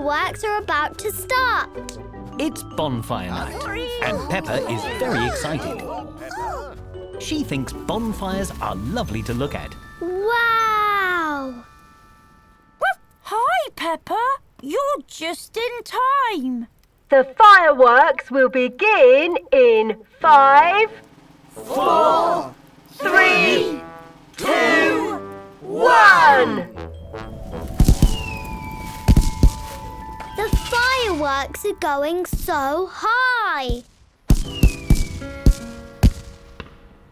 fireworks are about to start. It's bonfire night, and Peppa is very excited. She thinks bonfires are lovely to look at. Wow! Hi, Peppa. You're just in time. The fireworks will begin in 5, 4, 3, 2, 1. The fireworks are going so high.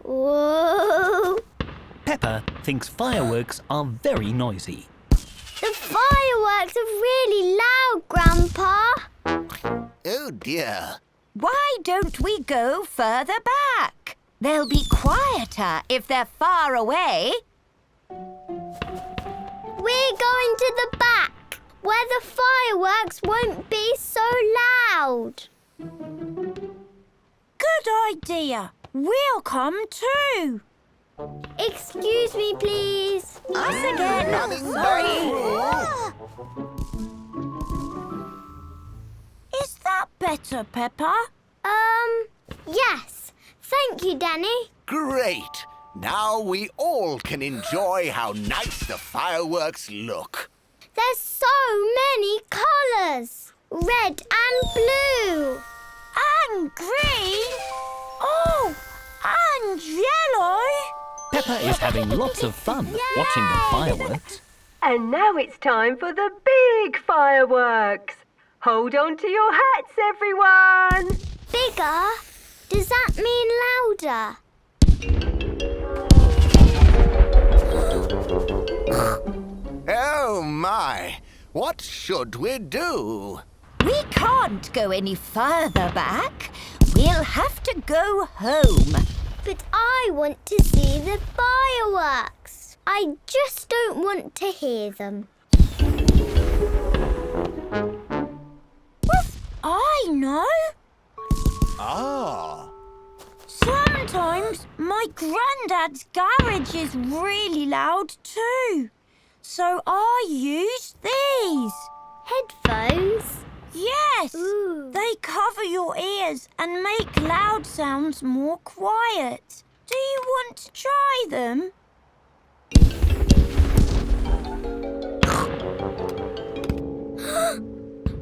Whoa! Peppa thinks fireworks are very noisy. The fireworks are really loud, Grandpa. Oh dear. Why don't we go further back? They'll be quieter if they're far away. We're going to the back, where the fireworks won't be so loud. Good idea. We'll come too. Excuse me, please. Us again. Sorry. Is that better, Peppa? Yes. Thank you, Danny. Great. Now we all can enjoy how nice the fireworks look. There's so many colours. Red and blue. And green. Oh, and yellow. Peppa is having lots of fun watching the fireworks. And now it's time for the big fireworks. Hold on to your hats, everyone. Bigger? Does that mean louder? Oh my! What should we do? We can't go any further back. We'll have to go home. But I want to see the fireworks. I just don't want to hear them. I know. Ah. Sometimes my granddad's garage is really loud too. So I use these. Headphones? Yes. Ooh. They cover your ears and make loud sounds more quiet. Do you want to try them?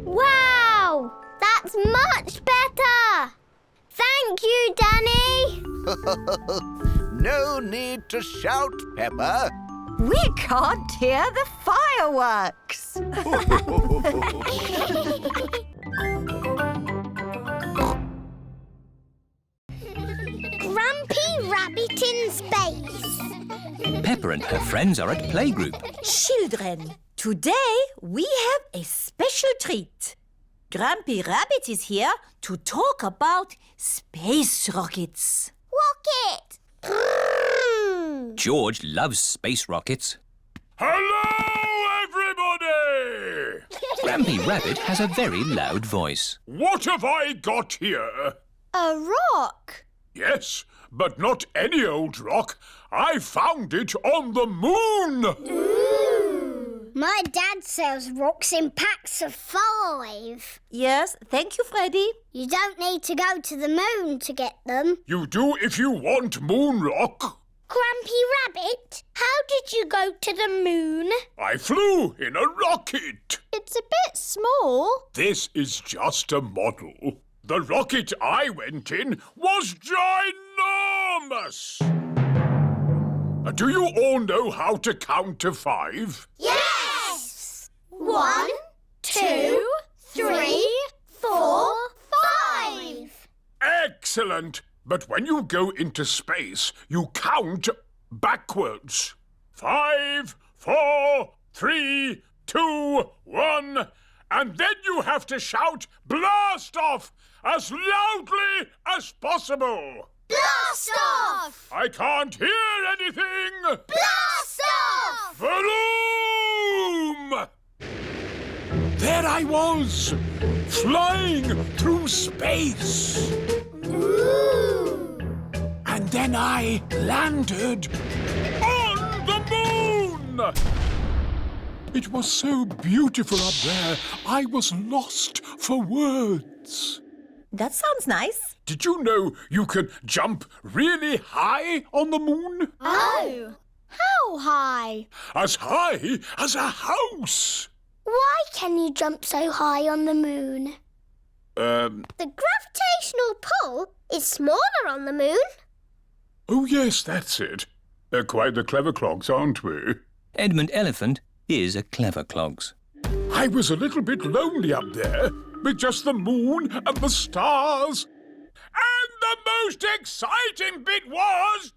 Wow! That's much better! Thank you, Danny! No need to shout, Peppa. We can't hear the fireworks. Grampy Rabbit in Space. Peppa and her friends are at playgroup. Children, today we have a special treat. Grampy Rabbit is here to talk about space rockets. Rocket! George loves space rockets. Hello, everybody! Grampy Rabbit has a very loud voice. What have I got here? A rock. Yes, but not any old rock. I found it on the moon. Ooh. My dad sells rocks in packs of 5. Yes, thank you, Freddy. You don't need to go to the moon to get them. You do if you want moon rock. Grampy Rabbit, how did you go to the moon? I flew in a rocket. It's a bit small. This is just a model. The rocket I went in was ginormous. Do you all know how to count to 5? Yes! 1, 2, 3, 4, 5. Excellent. But when you go into space, you count backwards. 5, 4, 3, 2, 1. And then you have to shout blast off as loudly as possible. Blast off! I can't hear anything. Blast off! Vroom! There I was, flying through space. Ooh! And then I landed on the moon. It was so beautiful up there, I was lost for words. That sounds nice. Did you know you can jump really high on the moon? Oh! How high? As high as a house. Why can you jump so high on the moon? The gravitational pull is smaller on the moon. Oh, yes, that's it. They're quite the clever clogs, aren't we? Edmund Elephant is a clever clogs. I was a little bit lonely up there with just the moon and the stars. And the most exciting bit was...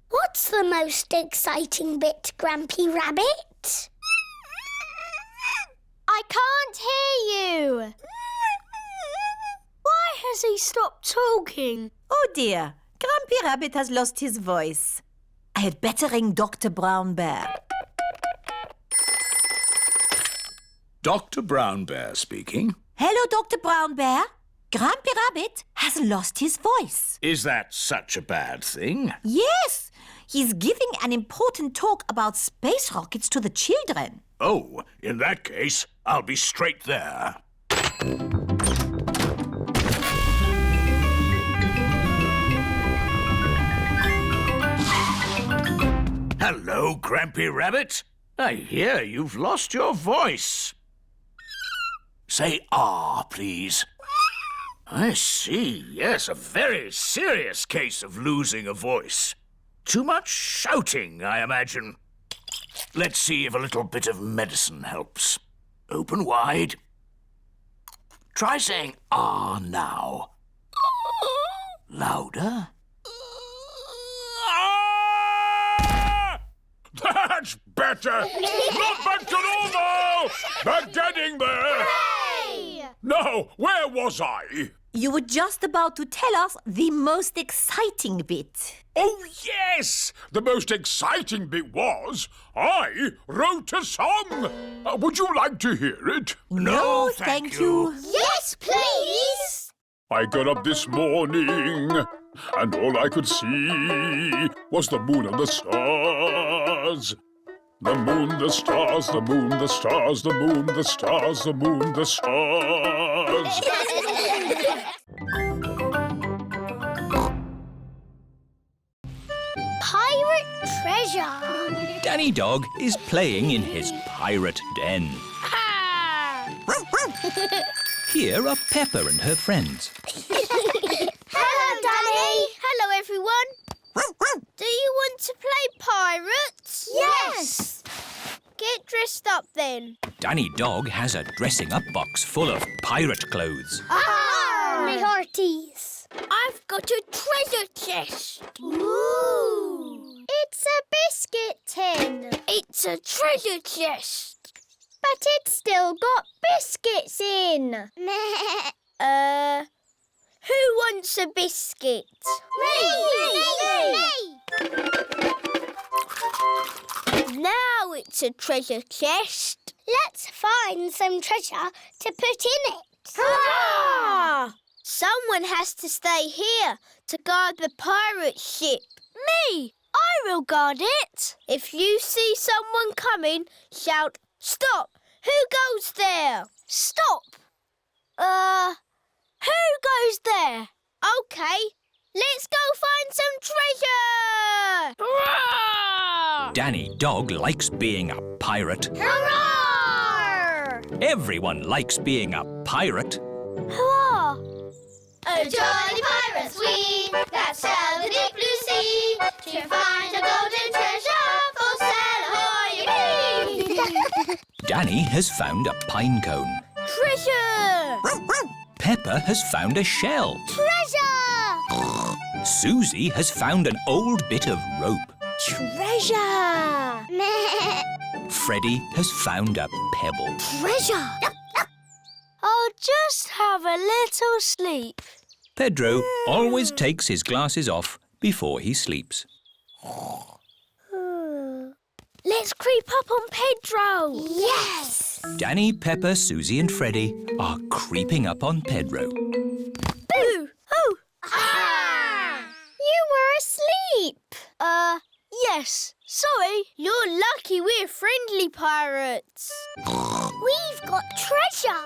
What's the most exciting bit, Grampy Rabbit? I can't hear you. Why has he stopped talking? Oh dear, Grampy Rabbit has lost his voice. I had better ring Dr. Brown Bear. Dr. Brown Bear speaking. Hello, Dr. Brown Bear. Grampy Rabbit has lost his voice. Is that such a bad thing? Yes, he's giving an important talk about space rockets to the children. Oh, in that case, I'll be straight there. Hello, Grampy Rabbit. I hear you've lost your voice. Say ah, please. I see, yes, a very serious case of losing a voice. Too much shouting, I imagine. Let's see if a little bit of medicine helps. Open wide. Try saying ah now. Louder. Ah! That's better! Not back to normal! But getting there! Hooray! Now, where was I? You were just about to tell us the most exciting bit. Oh, yes! The most exciting bit was I wrote a song. Would you like to hear it? No, thank you. Yes, please! I got up this morning and all I could see was the moon and the stars. The moon, the stars, the moon, the stars, the moon, the stars, the moon, the stars. Pirate treasure. Danny Dog is playing in his pirate den. Here are Peppa and her friends. Hello, Danny. Hello, everyone. Do you want to play pirates? Yes. Get dressed up then. Danny Dog has a dressing up box full of pirate clothes. Me hearties. I've got a treasure chest. Ooh. It's a biscuit tin. It's a treasure chest. But it's still got biscuits in. Who wants a biscuit? Me! Now it's a treasure chest. Let's find some treasure to put in it. Hurrah! Someone has to stay here to guard the pirate ship. Me! I will guard it. If you see someone coming, shout, "Stop! Who goes there?" Stop! Who goes there? OK, let's go find some treasure! Hurrah! Danny Dog likes being a pirate. Hurrah! Everyone likes being a pirate. Hurrah! A jolly pirates we that sail the deep blue sea to find a golden treasure for sail ahoy! Danny has found a pine cone. Treasure! Peppa has found a shell. Treasure! Susie has found an old bit of rope. Treasure! Freddie has found a pebble. Treasure! I'll just have a little sleep. Pedro always takes his glasses off before he sleeps. Let's creep up on Pedro. Yes! Danny, Peppa, Susie and Freddie are creeping up on Pedro. Boo! Oh! Ah! You were asleep. Yes. Sorry, you're lucky we're friendly pirates. We've got treasure.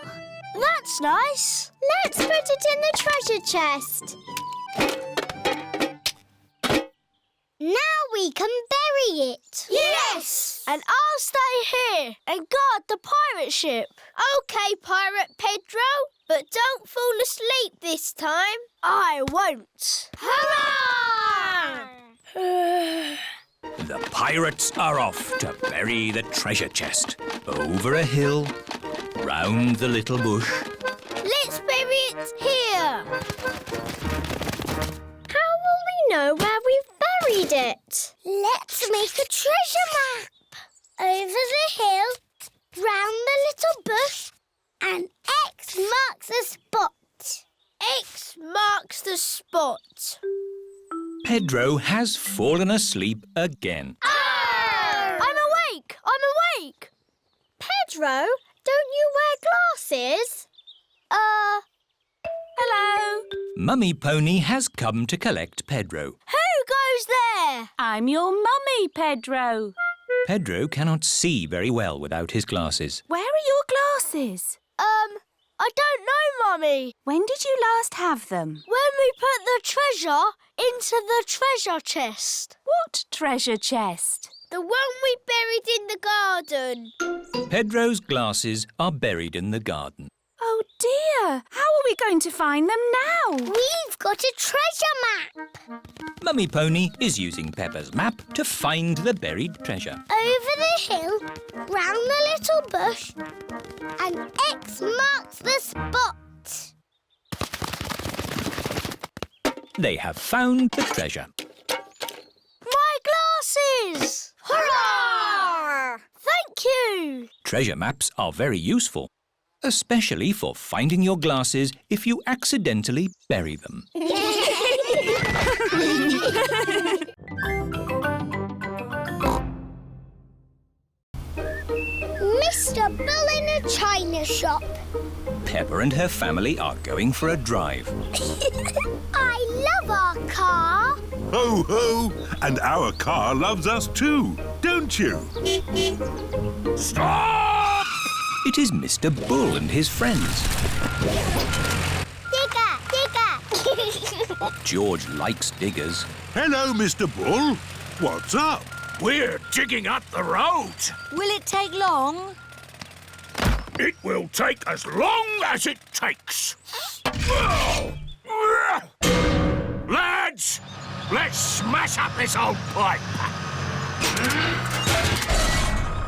That's nice. Let's put it in the treasure chest. Now we can bury it. Yes! And I'll stay here and guard the pirate ship. OK, Pirate Pedro, but don't fall asleep this time. I won't. Hurrah! The pirates are off to bury the treasure chest. Over a hill, round the little bush. Let's bury it here. How will we know where we've buried it? Let's make a treasure map. Over the hill, round the little bush, and X marks the spot. X marks the spot. Pedro has fallen asleep again. I'm awake! I'm awake! Pedro, don't you wear glasses? Hello? Mummy Pony has come to collect Pedro. Who goes there? I'm your mummy, Pedro. Pedro cannot see very well without his glasses. Where are your glasses? I don't know, Mummy. When did you last have them? When we put the treasure into the treasure chest. What treasure chest? The one we buried in the garden. Pedro's glasses are buried in the garden. Oh dear! How are we going to find them now? We've got a treasure map. Mummy Pony is using Peppa's map to find the buried treasure. Over the hill, round the little bush, and X marks the spot. They have found the treasure. My glasses! Hurrah! Thank you! Treasure maps are very useful, especially for finding your glasses if you accidentally bury them. Mr. Bull in a china shop. Peppa and her family are going for a drive. I love our car. Ho, ho! And our car loves us too, don't you? Stop! It is Mr. Bull and his friends. Digger, digger. George likes diggers. Hello, Mr. Bull. What's up? We're digging up the road. Will it take long? It will take as long as it takes. Lads, let's smash up this old pipe.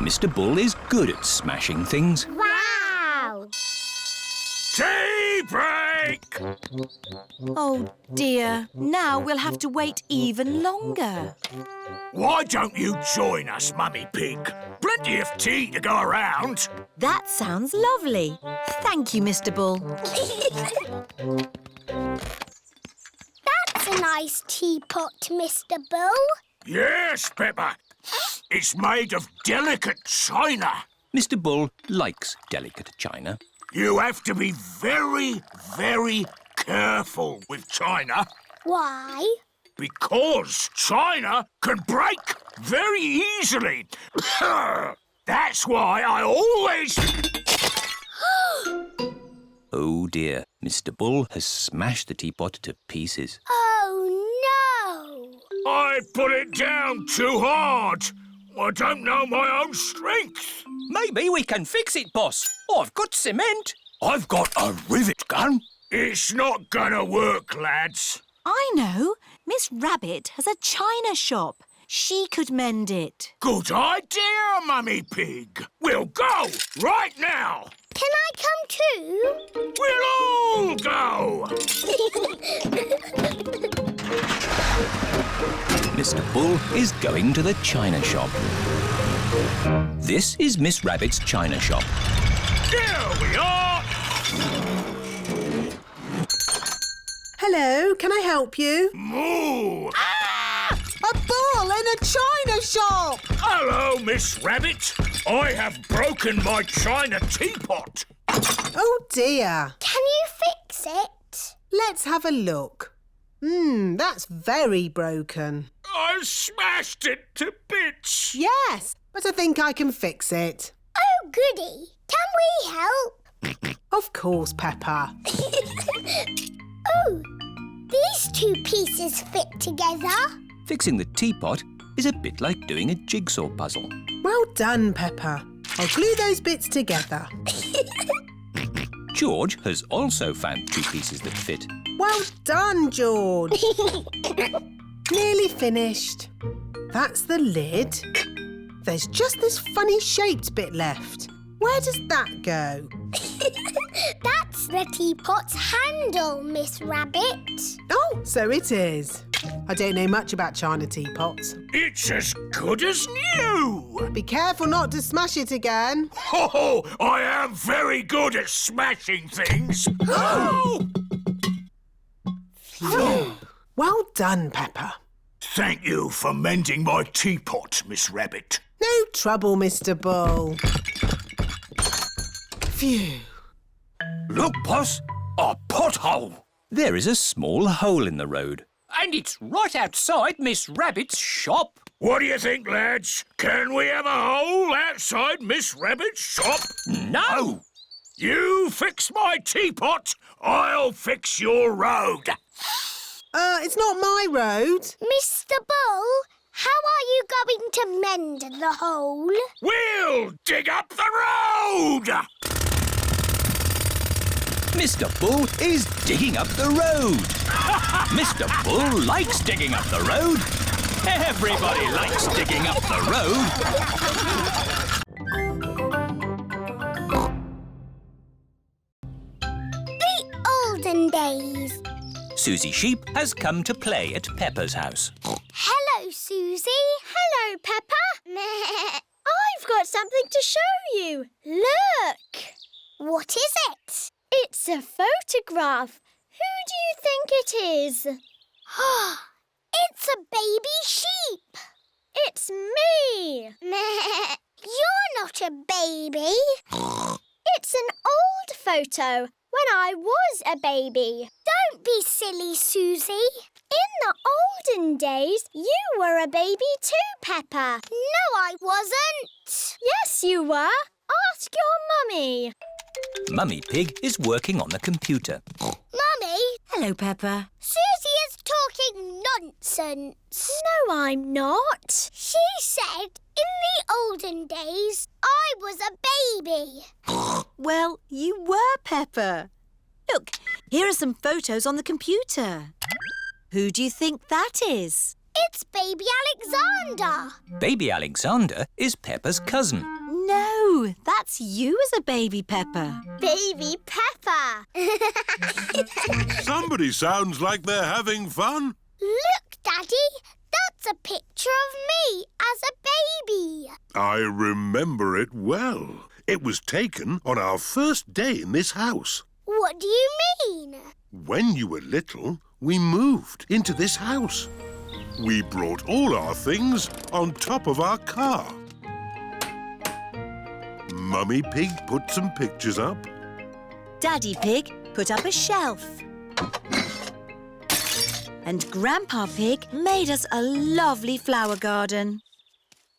Mr. Bull is good at smashing things. Wow. Tea break! Oh dear, now we'll have to wait even longer. Why don't you join us, Mummy Pig? Plenty of tea to go around. That sounds lovely. Thank you, Mr. Bull. That's a nice teapot, Mr. Bull. Yes, Peppa. It's made of delicate china. Mr. Bull likes delicate china. You have to be very, very careful with china. Why? Because china can break very easily. That's why I always... Oh dear, Mr. Bull has smashed the teapot to pieces. Oh, no. I put it down too hard. I don't know my own strength. Maybe we can fix it, boss. I've got cement. I've got a rivet gun. It's not gonna work, lads. I know. Miss Rabbit has a china shop. She could mend it. Good idea, Mummy Pig. We'll go right now. Can I come too? We'll all go. Mr. Bull is going to the china shop. This is Miss Rabbit's china shop. Here we are. Hello, can I help you? Moo! A bull in a china shop! Hello, Miss Rabbit. I have broken my china teapot. Oh dear. Can you fix it? Let's have a look. That's very broken. I smashed it to bits. Yes, but I think I can fix it. Oh, goody. Can we help? Of course, Peppa. Oh, these two pieces fit together. Fixing the teapot is a bit like doing a jigsaw puzzle. Well done, Peppa. I'll glue those bits together. George has also found two pieces that fit. Well done, George. Nearly finished. That's the lid. There's just this funny shaped bit left. Where does that go? That's the teapot's handle, Miss Rabbit. Oh, so it is. I don't know much about china teapots. It's as good as new. Be careful not to smash it again. Oh, I am very good at smashing things. Oh! Phew. Well done, Peppa. Thank you for mending my teapot, Miss Rabbit. No trouble, Mr. Bull. Phew. Look, boss, a pothole. There is a small hole in the road. And it's right outside Miss Rabbit's shop. What do you think, lads? Can we have a hole outside Miss Rabbit's shop? No! You fix my teapot, I'll fix your road. It's not my road. Mr. Bull, how are you going to mend the hole? We'll dig up the road! Mr. Bull is digging up the road. Mr. Bull likes digging up the road. Everybody likes digging up the road. The Olden Days. Susie Sheep has come to play at Peppa's house. Hello, Susie. Hello, Peppa. I've got something to show you. Look. What is it? It's a photograph. Who do you think it is? It's a baby sheep. It's me. You're not a baby. It's an old photo when I was a baby. Don't be silly, Susie. In the olden days, you were a baby too, Peppa. No, I wasn't. Yes, you were. Ask your mummy. Mummy Pig is working on the computer. Mummy? Hello, Peppa. Susie is talking nonsense. No, I'm not. She said in the olden days I was a baby. Well, you were, Peppa. Look, here are some photos on the computer. Who do you think that is? It's baby Alexander. Baby Alexander is Peppa's cousin. No, that's you as a baby, Peppa. Baby Peppa. Somebody sounds like they're having fun. Look, Daddy. That's a picture of me as a baby. I remember it well. It was taken on our first day in this house. What do you mean? When you were little, we moved into this house. We brought all our things on top of our car. Mummy Pig put some pictures up. Daddy Pig put up a shelf. And Grandpa Pig made us a lovely flower garden.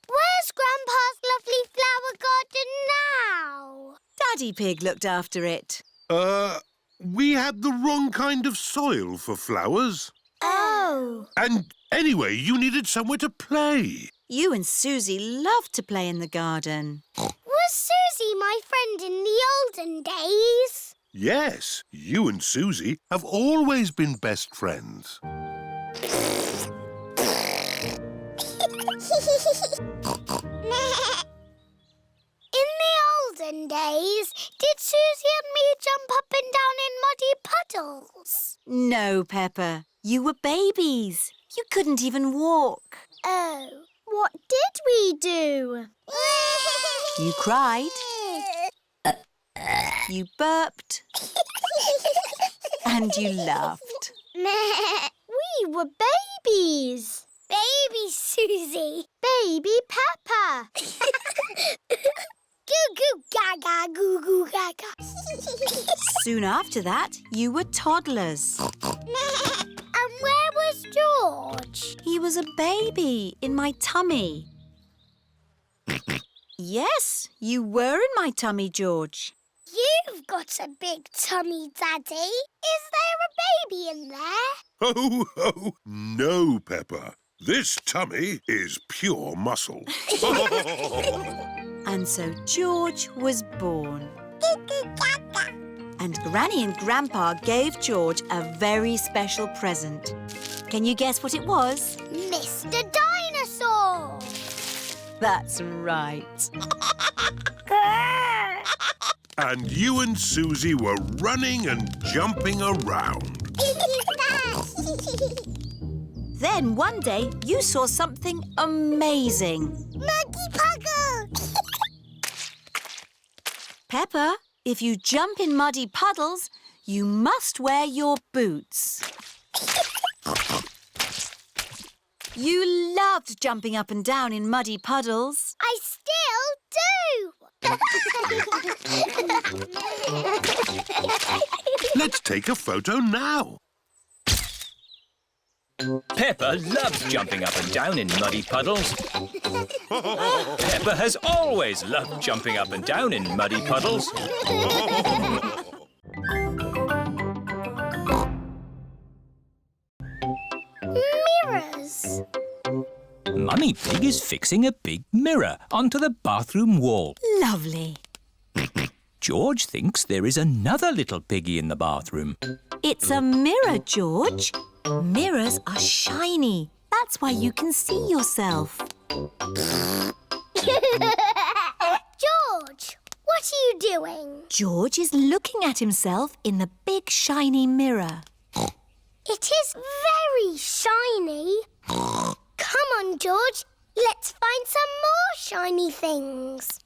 Where's Grandpa's lovely flower garden now? Daddy Pig looked after it. We had the wrong kind of soil for flowers. Oh. And anyway, you needed somewhere to play. You and Susie loved to play in the garden. Was Susie my friend in the olden days? Yes, you and Susie have always been best friends. In the olden days, did Susie and me jump up and down in muddy puddles? No, Peppa. You were babies. You couldn't even walk. Oh. What did we do? You cried. You burped. And you laughed. We were babies. Baby Susie. Baby Peppa. Goo goo gaga, goo goo gaga. Soon after that, you were toddlers. And where was a baby in my tummy. Yes, you were in my tummy, George. You've got a big tummy, Daddy. Is there a baby in there? Ho, ho! No, Peppa. This tummy is pure muscle. And so George was born. And Granny and Grandpa gave George a very special present. Can you guess what it was? Mr. Dinosaur! That's right. And you and Susie were running and jumping around. Then one day you saw something amazing. Muddy puddle! Peppa, if you jump in muddy puddles, you must wear your boots. You loved jumping up and down in muddy puddles. I still do! Let's take a photo now. Peppa loves jumping up and down in muddy puddles. Peppa has always loved jumping up and down in muddy puddles. Mirrors. Mummy Pig is fixing a big mirror onto the bathroom wall. Lovely. George thinks there is another little piggy in the bathroom. It's a mirror, George. Mirrors are shiny. That's why you can see yourself. George, what are you doing? George is looking at himself in the big shiny mirror. It is very shiny. Come on, George. Let's find some more shiny things.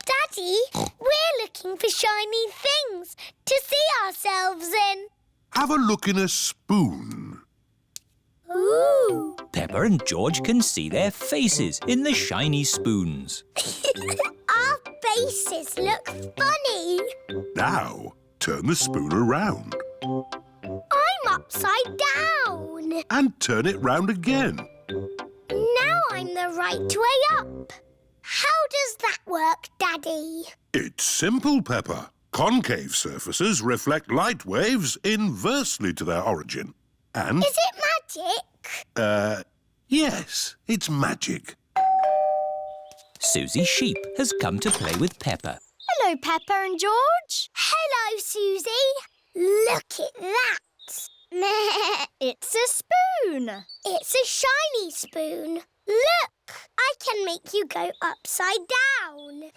Daddy, we're looking for shiny things to see ourselves in. Have a look in a spoon. Ooh. Peppa and George can see their faces in the shiny spoons. Our faces look funny. Now, turn the spoon around. I'm upside down. And turn it round again. Now I'm the right way up. How does that work, Daddy? It's simple, Peppa. Concave surfaces reflect light waves inversely to their origin. And... Is it magic? Yes, it's magic. Susie Sheep has come to play with Peppa. Hello, Peppa and George. Hello, Susie. Look at that. It's a spoon. It's a shiny spoon. Look, I can make you go upside down.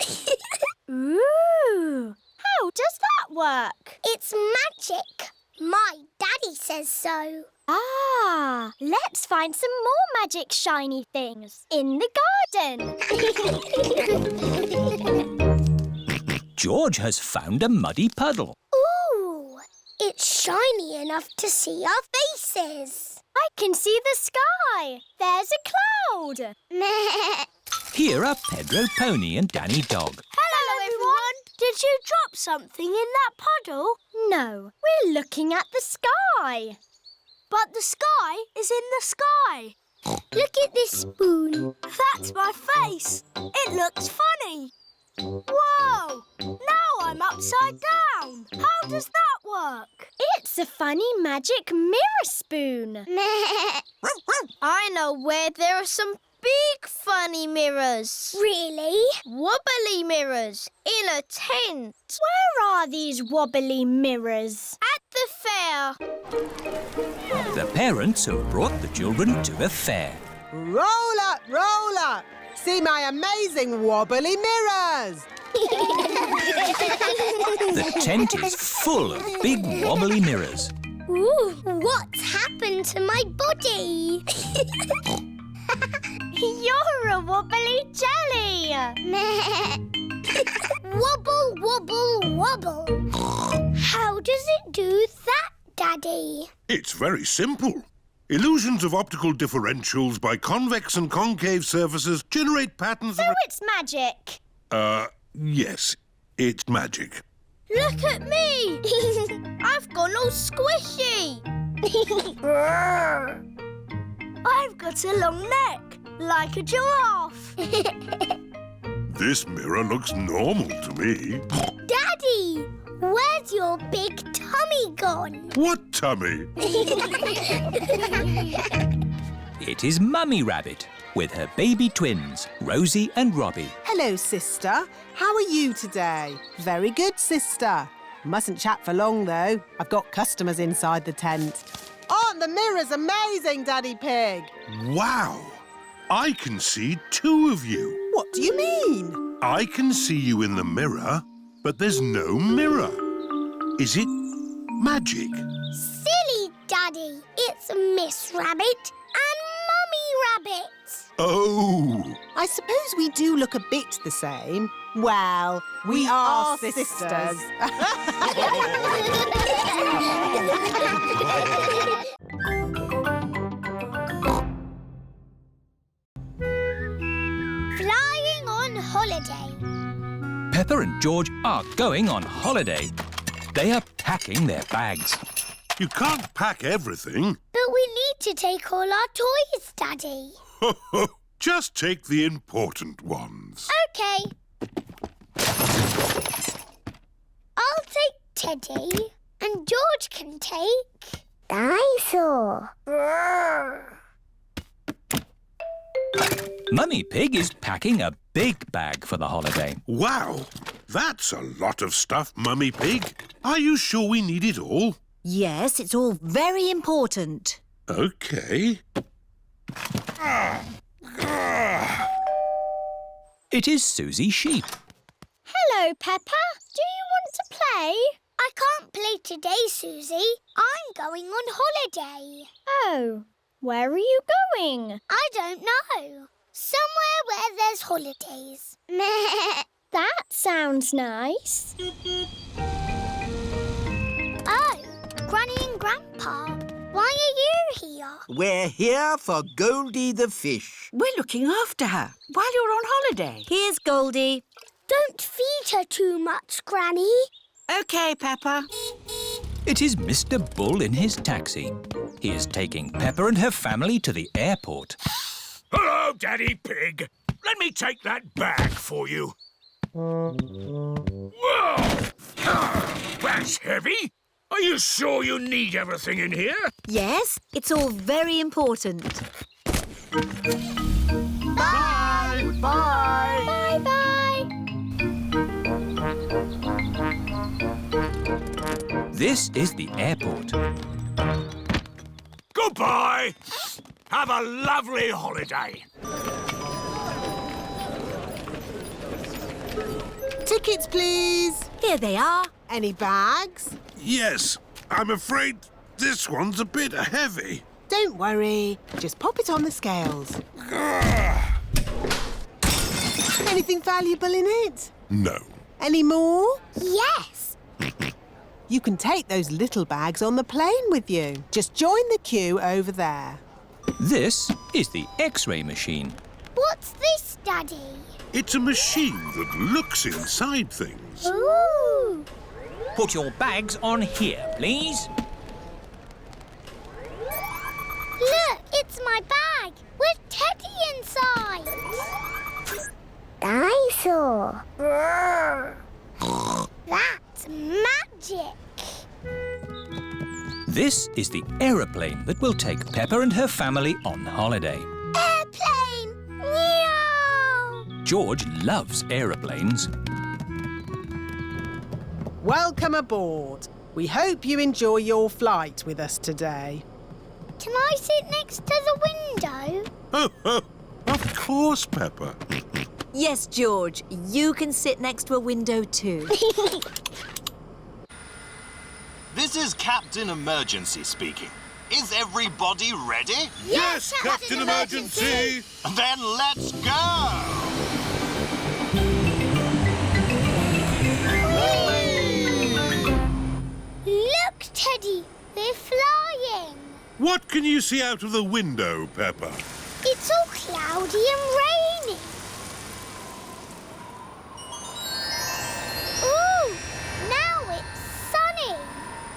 Ooh, how does that work? It's magic. My daddy says so. Ah, let's find some more magic shiny things in the garden. George has found a muddy puddle. Ooh, it's shiny enough to see our faces. I can see the sky. There's a cloud. Here are Pedro Pony and Danny Dog. Hello, everyone. Did you drop something in that puddle? No, we're looking at the sky. But the sky is in the sky. Look at this spoon. That's my face. It looks funny. Whoa! Now I'm upside down. How does that work? It's a funny magic mirror spoon. I know where there are some big funny mirrors. Really? Wobbly mirrors in a tent. Where are these wobbly mirrors? At the fair. The parents have brought the children to a fair. Roll up, roll up. See my amazing wobbly mirrors. The tent is full of big wobbly mirrors. Ooh, what's happened to my body? You're a wobbly jelly. Wobble, wobble, wobble. How does it do that, Daddy? It's very simple. Illusions of optical differentials by convex and concave surfaces generate patterns So it's magic. Yes, it's magic. Look at me. I've gone all squishy. I've got a long neck, like a giraffe. This mirror looks normal to me. Daddy, where's your big tummy gone? What tummy? It is Mummy Rabbit with her baby twins, Rosie and Robbie. Hello, sister. How are you today? Very good, sister. Mustn't chat for long, though. I've got customers inside the tent. Aren't the mirrors amazing, Daddy Pig? Wow! I can see two of you. What do you mean? I can see you in the mirror, but there's no mirror. Is it magic? Silly, Daddy. It's Miss Rabbit and Mummy Rabbit. Oh! I suppose we do look a bit the same. Well, we are sisters. Flying on holiday. Peppa and George are going on holiday. They are packing their bags. You can't pack everything. But we need to take all our toys, Daddy. Just take the important ones. OK. I'll take Teddy and George can take... Dinosaur. Mummy Pig is packing a big bag for the holiday. Wow! That's a lot of stuff, Mummy Pig. Are you sure we need it all? Yes, it's all very important. OK. It is Susie Sheep. Hello, Peppa. Do you want to play? I can't play today, Susie. I'm going on holiday. Oh, where are you going? I don't know. Somewhere where there's holidays. That sounds nice. Oh, Granny and Grandpa. Why are you here? We're here for Goldie the fish. We're looking after her while you're on holiday. Here's Goldie. Don't feed her too much, Granny. OK, Peppa. It is Mr. Bull in his taxi. He is taking Peppa and her family to the airport. Hello, Daddy Pig. Let me take that bag for you. Whoa! That's heavy. Are you sure you need everything in here? Yes, it's all very important. Bye! Bye! Bye-bye. This is the airport. Goodbye. Have a lovely holiday. Tickets, please. Here they are. Any bags? Yes, I'm afraid this one's a bit heavy. Don't worry. Just pop it on the scales. Anything valuable in it? No. Any more? Yes. You can take those little bags on the plane with you. Just join the queue over there. This is the X-ray machine. What's this, Daddy? It's a machine that looks inside things. Ooh. Put your bags on here, please. Look, it's my bag with Teddy inside. Dinosaur. That's magic. This is the aeroplane that will take Peppa and her family on holiday. Airplane! Meow! George loves aeroplanes. Welcome aboard. We hope you enjoy your flight with us today. Can I sit next to the window? Of course, Peppa. Yes, George, you can sit next to a window too. This is Captain Emergency speaking. Is everybody ready? Yes, Captain Emergency! Then let's go! Look, Teddy, they're flying. What can you see out of the window, Peppa? It's all cloudy and rainy. Ooh, now it's sunny.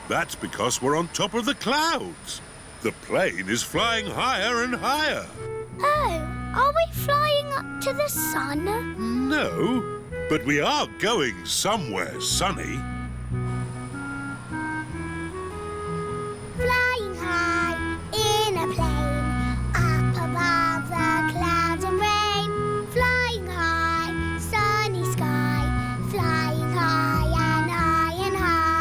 That's because we're on top of the clouds. The plane is flying higher and higher. Oh, are we flying up to the sun? No, but we are going somewhere sunny. Flying high in a plane, up above the clouds and rain. Flying high, sunny sky, flying high and high and high.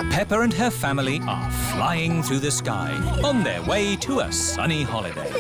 Peppa and her family are flying through the sky on their way to a sunny holiday.